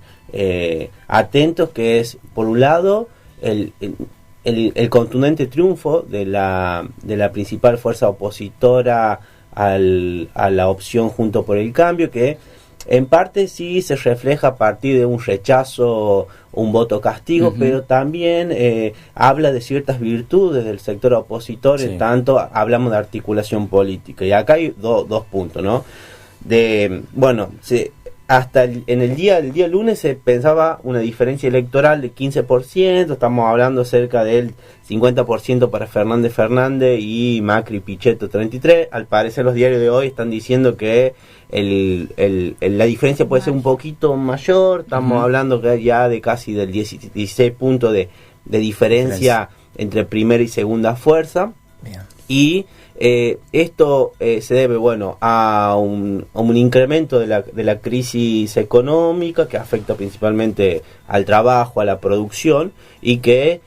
atentos, que es, por un lado, el contundente triunfo de la principal fuerza opositora a la opción Juntos por el Cambio, que en parte sí se refleja a partir de un rechazo, un voto castigo, uh-huh, pero también habla de ciertas virtudes del sector opositor, sí. En tanto hablamos de articulación política. Y acá hay dos puntos, ¿no? Hasta el día lunes se pensaba una diferencia electoral de 15%, estamos hablando cerca del 50% para Fernández y Macri Pichetto 33%. Al parecer los diarios de hoy están diciendo que la diferencia puede ser un poquito mayor, estamos hablando que ya de casi del 16 puntos de diferencia entre primera y segunda fuerza. Bien. Y esto se debe, a un incremento de la crisis económica que afecta principalmente al trabajo, a la producción, y que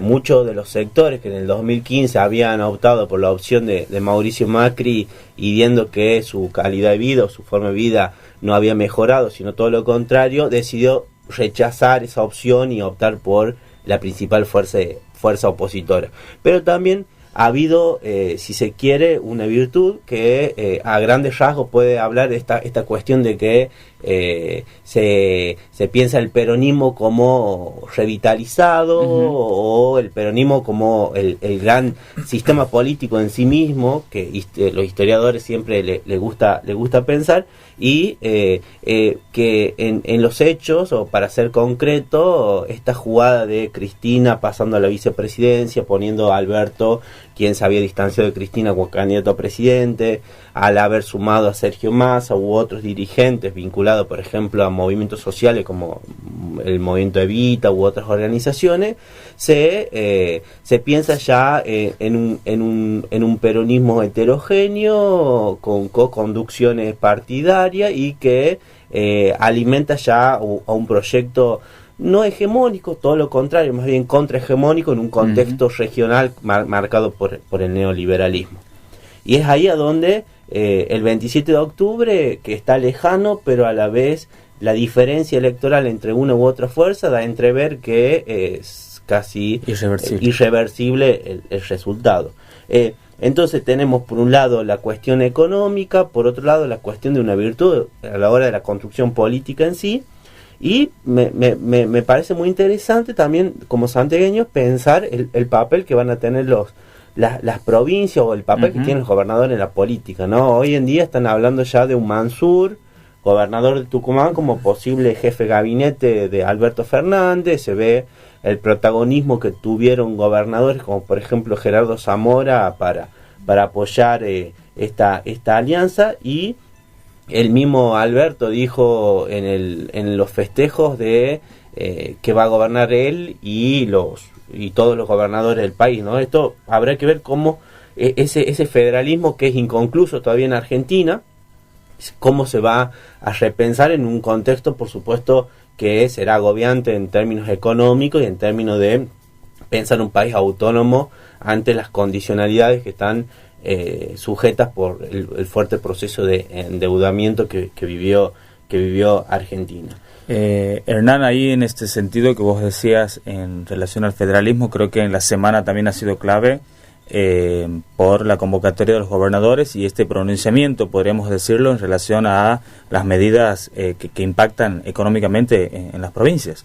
muchos de los sectores que en el 2015 habían optado por la opción de Mauricio Macri, y viendo que su calidad de vida o su forma de vida no había mejorado, sino todo lo contrario, decidió rechazar esa opción y optar por la principal fuerza opositora. Pero también ha habido, si se quiere, una virtud que a grandes rasgos puede hablar de esta cuestión de que se piensa el peronismo como revitalizado, o el peronismo como el gran sistema político en sí mismo, que los historiadores siempre le gusta pensar, y que en los hechos, o para ser concreto, esta jugada de Cristina pasando a la vicepresidencia, poniendo a Alberto, quien se había distanciado de Cristina como candidato a presidente, al haber sumado a Sergio Massa u otros dirigentes vinculados, por ejemplo, a movimientos sociales como el movimiento Evita u otras organizaciones, se piensa ya en un peronismo heterogéneo, con co-conducciones partidarias, y que alimenta ya a un proyecto no hegemónico, todo lo contrario, más bien contrahegemónico, en un contexto regional marcado por el neoliberalismo. Y es ahí a donde el 27 de octubre, que está lejano, pero a la vez la diferencia electoral entre una u otra fuerza da a entrever que es casi irreversible el resultado. Entonces tenemos por un lado la cuestión económica, por otro lado la cuestión de una virtud a la hora de la construcción política en sí, y me parece muy interesante también como santiagueños pensar el papel que van a tener las provincias, o el papel que tienen los gobernadores en la política, ¿no? Hoy en día están hablando ya de un Mansur, gobernador de Tucumán, como posible jefe de gabinete de Alberto Fernández. Se ve el protagonismo que tuvieron gobernadores como por ejemplo Gerardo Zamora para apoyar esta alianza, y el mismo Alberto dijo en los festejos de que va a gobernar él y todos los gobernadores del país, ¿no? Esto habrá que ver cómo ese federalismo, que es inconcluso todavía en Argentina, cómo se va a repensar en un contexto, por supuesto, que será agobiante en términos económicos y en términos de pensar un país autónomo ante las condicionalidades que están sujetas por el fuerte proceso de endeudamiento que vivió Argentina. Hernán, ahí en este sentido que vos decías en relación al federalismo, creo que en la semana también ha sido clave por la convocatoria de los gobernadores y este pronunciamiento, podríamos decirlo, en relación a las medidas que impactan económicamente en las provincias.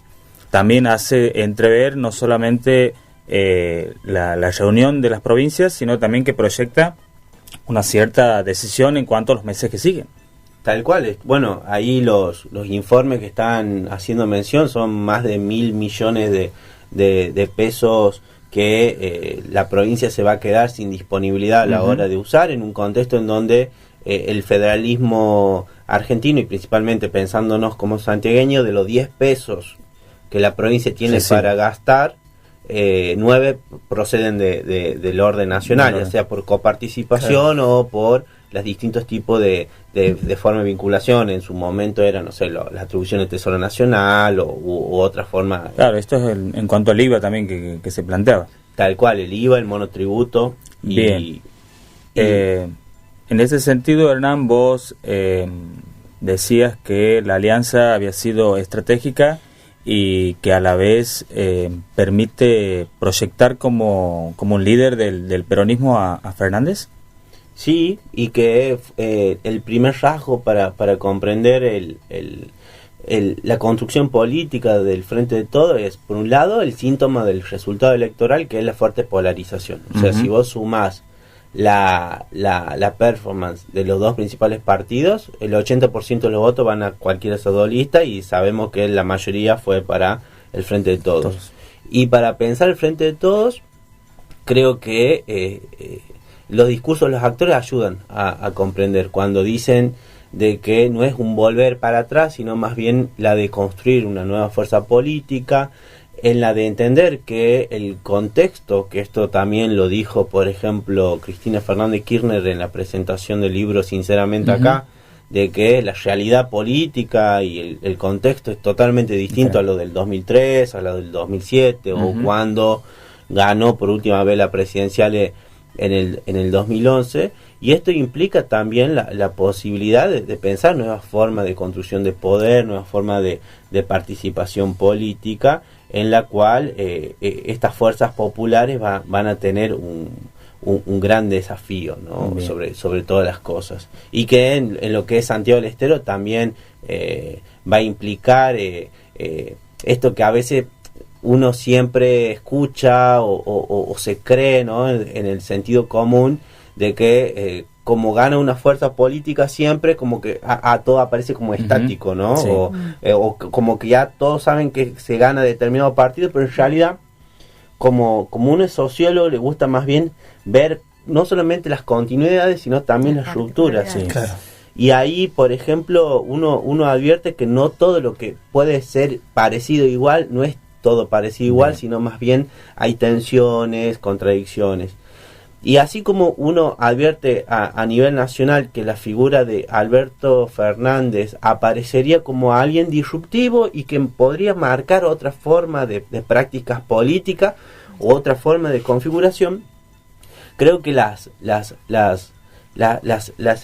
También hace entrever no solamente la reunión de las provincias, sino también que proyecta una cierta decisión en cuanto a los meses que siguen. Tal cual. Bueno, ahí los informes que están haciendo mención son más de 1.000 millones de pesos que la provincia se va a quedar sin disponibilidad a la hora de usar, en un contexto en donde el federalismo argentino, y principalmente pensándonos como santiagueños, de los 10 pesos que la provincia tiene para gastar, 9 proceden del orden nacional, ya sea por coparticipación o por los distintos tipos de forma de vinculación. En su momento era, no sé, la atribución del Tesoro Nacional u otra forma. Claro, esto es en cuanto al IVA también que se planteaba. Tal cual, el IVA, el monotributo. Bien. En ese sentido, Hernán, vos decías que la alianza había sido estratégica y que a la vez permite proyectar como un líder del peronismo a Fernández. Sí, y que el primer rasgo para comprender la construcción política del Frente de Todos es, por un lado, el síntoma del resultado electoral, que es la fuerte polarización. O sea, si vos sumás la performance de los dos principales partidos, el 80% de los votos van a cualquiera de esos dos listas, y sabemos que la mayoría fue para el Frente de Todos. Y para pensar el Frente de Todos, creo que los discursos de los actores ayudan a comprender cuando dicen de que no es un volver para atrás, sino más bien la de construir una nueva fuerza política, en la de entender que el contexto, que esto también lo dijo, por ejemplo, Cristina Fernández Kirchner en la presentación del libro Sinceramente Acá, de que la realidad política y el contexto es totalmente distinto a lo del 2003, a lo del 2007, o cuando ganó por última vez la presidencial en el 2011, y esto implica también la posibilidad de pensar nuevas formas de construcción de poder, nuevas formas de participación política, en la cual estas fuerzas populares van a tener un gran desafío, ¿no? sobre todas las cosas, y que en lo que es Santiago del Estero también va a implicar esto que a veces uno siempre escucha o se cree, ¿no? en el sentido común de que como gana una fuerza política siempre, como que todo aparece como estático, ¿no? Sí. O como que ya todos saben que se gana determinado partido, pero en realidad como uno es sociólogo, le gusta más bien ver no solamente las continuidades, sino también las rupturas. Sí. Claro. Y ahí, por ejemplo, uno advierte que no todo lo que puede ser parecido igual, no es todo parecido igual, sino más bien hay tensiones, contradicciones. Y así como uno advierte a nivel nacional que la figura de Alberto Fernández aparecería como alguien disruptivo y que podría marcar otra forma de prácticas políticas o otra forma de configuración, creo que las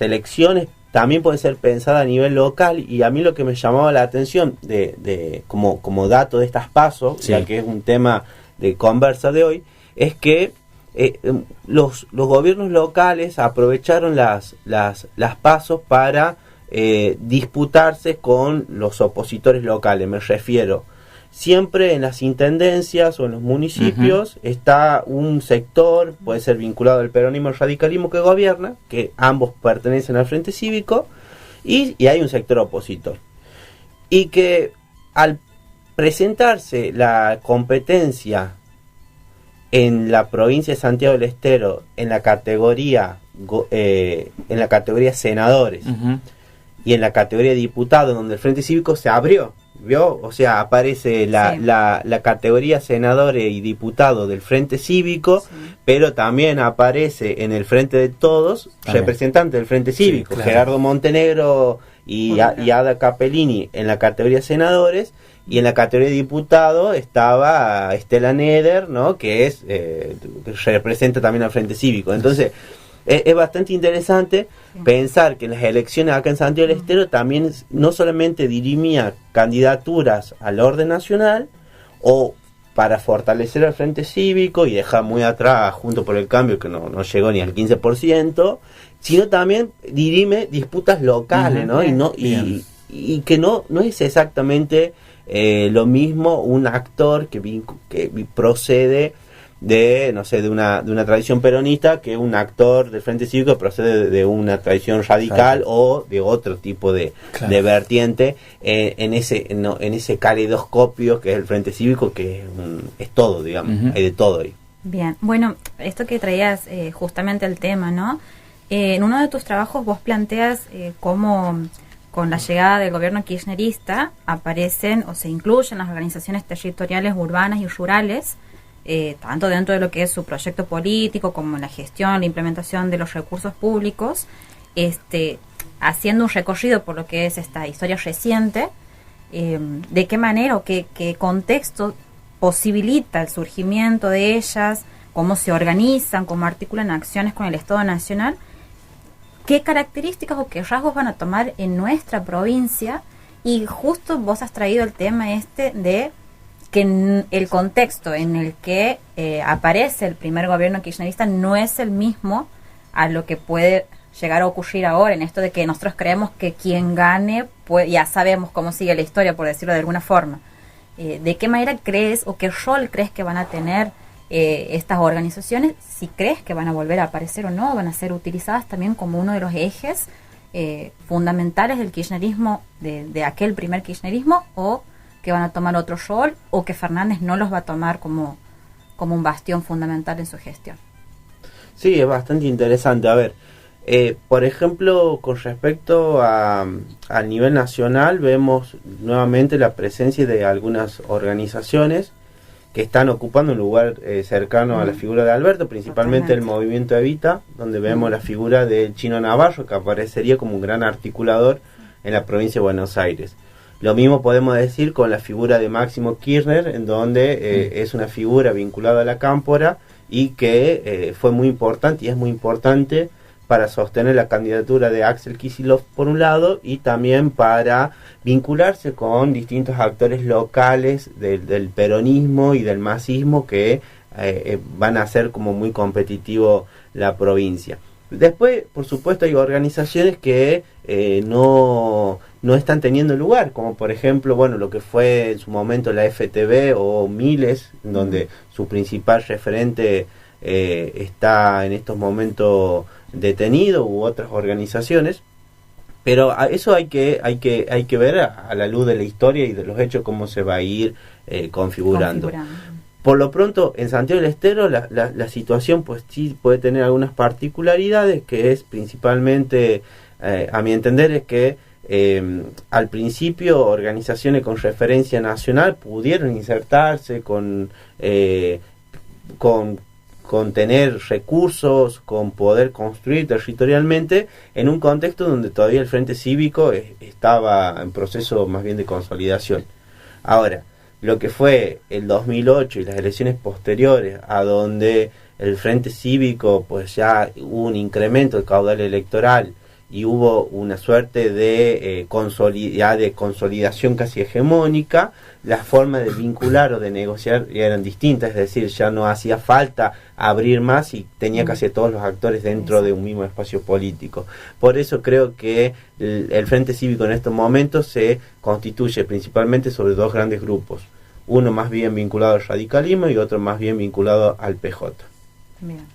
elecciones también pueden ser pensadas a nivel local, y a mí lo que me llamaba la atención como dato de estas PASO, ya que es un tema de conversa de hoy, es que los gobiernos locales aprovecharon las PASO para disputarse con los opositores locales. Me refiero, siempre en las intendencias o en los municipios está un sector, puede ser vinculado al peronismo o al radicalismo que gobierna, que ambos pertenecen al Frente Cívico, y hay un sector opositor. Y que al presentarse la competencia en la provincia de Santiago del Estero en la categoría senadores y en la categoría diputados, donde el Frente Cívico se abrió, ¿vio? O sea, aparece la categoría senadores y diputados del Frente Cívico, pero también aparece en el Frente de Todos representantes del Frente Cívico, claro. Gerardo Montenegro y Ada Capellini en la categoría senadores. Y en la categoría de diputado estaba Estela Neder, ¿no? Que representa también al Frente Cívico. Entonces, es bastante interesante pensar que en las elecciones acá en Santiago del Estero también no solamente dirimía candidaturas al orden nacional o para fortalecer al Frente Cívico y dejar muy atrás Juntos por el Cambio, que no llegó ni al 15%, sino también dirime disputas locales, ¿no? Y que no es exactamente lo mismo un actor que procede de una tradición peronista que un actor del Frente Cívico que procede de una tradición radical, o de otro tipo de vertiente en ese caleidoscopio que es el Frente Cívico, que es todo, digamos, hay de todo ahí. Bien, bueno, esto que traías justamente el tema, ¿no? En uno de tus trabajos vos planteas cómo con la llegada del gobierno kirchnerista aparecen o se incluyen las organizaciones territoriales urbanas y rurales, tanto dentro de lo que es su proyecto político como en la gestión, la implementación de los recursos públicos, haciendo un recorrido por lo que es esta historia reciente, de qué manera o qué contexto posibilita el surgimiento de ellas, cómo se organizan, cómo articulan acciones con el Estado Nacional, qué características o qué rasgos van a tomar en nuestra provincia. Y justo vos has traído el tema de que el contexto en el que aparece el primer gobierno kirchnerista no es el mismo a lo que puede llegar a ocurrir ahora, en esto de que nosotros creemos que quien gane, ya sabemos cómo sigue la historia, por decirlo de alguna forma. ¿De qué manera crees o qué rol crees que van a tener estas organizaciones? Si crees que van a volver a aparecer o no, van a ser utilizadas también como uno de los ejes fundamentales del kirchnerismo, de aquel primer kirchnerismo, o que van a tomar otro rol, o que Fernández no los va a tomar como un bastión fundamental en su gestión. Sí, es bastante interesante. A ver, por ejemplo, con respecto al nivel nacional, vemos nuevamente la presencia de algunas organizaciones que están ocupando un lugar cercano a la figura de Alberto, principalmente el movimiento Evita, donde vemos la figura del Chino Navarro, que aparecería como un gran articulador en la provincia de Buenos Aires. Lo mismo podemos decir con la figura de Máximo Kirchner, en donde es una figura vinculada a la Cámpora y que fue muy importante y es muy importante para sostener la candidatura de Axel Kicillof por un lado, y también para vincularse con distintos actores locales del peronismo y del masismo que van a hacer como muy competitivo la provincia. Después, por supuesto, hay organizaciones que no están teniendo lugar, como por ejemplo, bueno, lo que fue en su momento la FTV o Miles, donde su principal referente está en estos momentos detenido, u otras organizaciones. Pero a eso hay que ver a la luz de la historia y de los hechos cómo se va a ir configurando. Por lo pronto, en Santiago del Estero la situación pues sí puede tener algunas particularidades, que es principalmente, a mi entender, es que al principio organizaciones con referencia nacional pudieron insertarse con tener recursos, con poder construir territorialmente en un contexto donde todavía el Frente Cívico estaba en proceso más bien de consolidación. Ahora, lo que fue el 2008 y las elecciones posteriores, a donde el Frente Cívico pues ya hubo un incremento del caudal electoral y hubo una suerte de consolidación casi hegemónica, las formas de vincular o de negociar eran distintas, es decir, ya no hacía falta abrir más y tenía casi todos los actores dentro de un mismo espacio político. Por eso creo que el Frente Cívico en estos momentos se constituye principalmente sobre dos grandes grupos, uno más bien vinculado al radicalismo y otro más bien vinculado al PJ. Bien.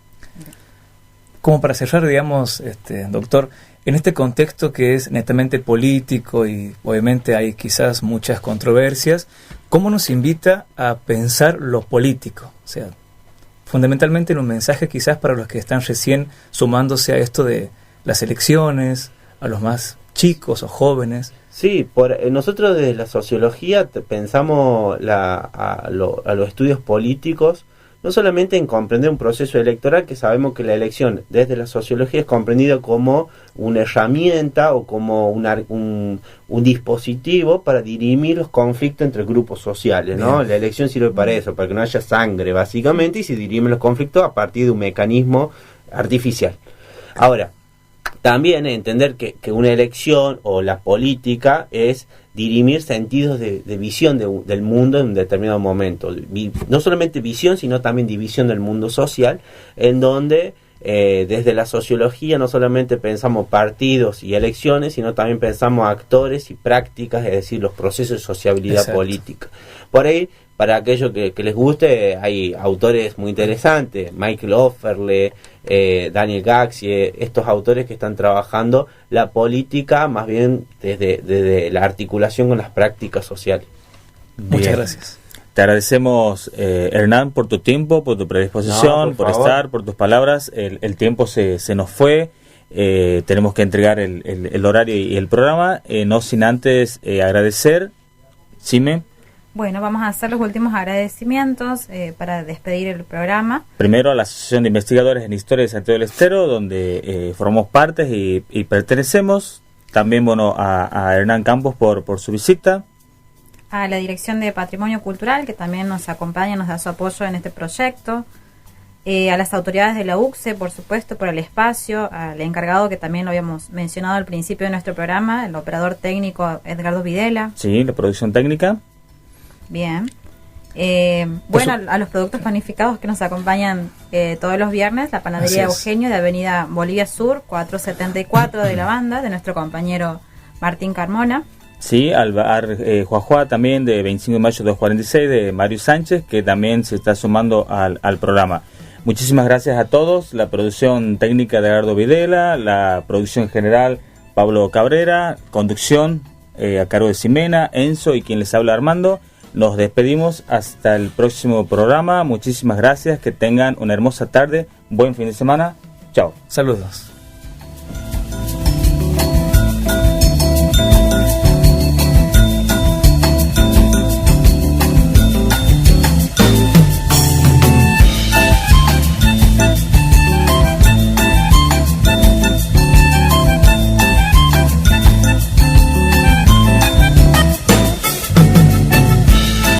Como para cerrar, digamos, doctor, en este contexto que es netamente político y obviamente hay quizás muchas controversias, ¿cómo nos invita a pensar lo político? O sea, fundamentalmente en un mensaje quizás para los que están recién sumándose a esto de las elecciones, a los más chicos o jóvenes. Sí, nosotros desde la sociología pensamos a los estudios políticos no solamente en comprender un proceso electoral, que sabemos que la elección desde la sociología es comprendida como una herramienta o como un dispositivo para dirimir los conflictos entre grupos sociales, ¿no? Bien. La elección sirve para eso, para que no haya sangre básicamente, y se dirimen los conflictos a partir de un mecanismo artificial. Ahora, también entender que una elección o la política es dirimir sentidos de visión del mundo en un determinado momento. No solamente visión, sino también división del mundo social, en donde desde la sociología no solamente pensamos partidos y elecciones, sino también pensamos actores y prácticas, es decir, los procesos de sociabilidad Exacto. política. Por ahí, para aquellos que les guste, hay autores muy interesantes, Michael Offerle, Daniel Gaxie, estos autores que están trabajando la política más bien desde la articulación con las prácticas sociales. Muchas gracias. Te agradecemos, Hernán, por tu tiempo, por tu predisposición, por estar, por tus palabras. El tiempo se nos fue. Tenemos que entregar el horario y el programa, no sin antes agradecer. Sime. Bueno, vamos a hacer los últimos agradecimientos para despedir el programa. Primero a la Asociación de Investigadores en Historia de Santiago del Estero, donde formamos parte y pertenecemos. También, bueno, a Hernán Campos por su visita. A la Dirección de Patrimonio Cultural, que también nos acompaña, nos da su apoyo en este proyecto. A las autoridades de la UCSE, por supuesto, por el espacio. Al encargado, que también lo habíamos mencionado al principio de nuestro programa, el operador técnico Edgardo Videla. Sí, la producción técnica. Bien. Bueno, a los productos panificados que nos acompañan todos los viernes, la panadería Eugenio de Avenida Bolivia Sur, 474 de la banda, de nuestro compañero Martín Carmona. Sí, al bar Juajua también, de 25 de mayo 246, de Mario Sánchez, que también se está sumando al programa. Muchísimas gracias a todos, la producción técnica de Edgardo Videla, la producción general Pablo Cabrera, conducción a cargo de Ximena, Enzo y quien les habla Armando. Nos despedimos hasta el próximo programa. Muchísimas gracias. Que tengan una hermosa tarde. Buen fin de semana. Chao. Saludos.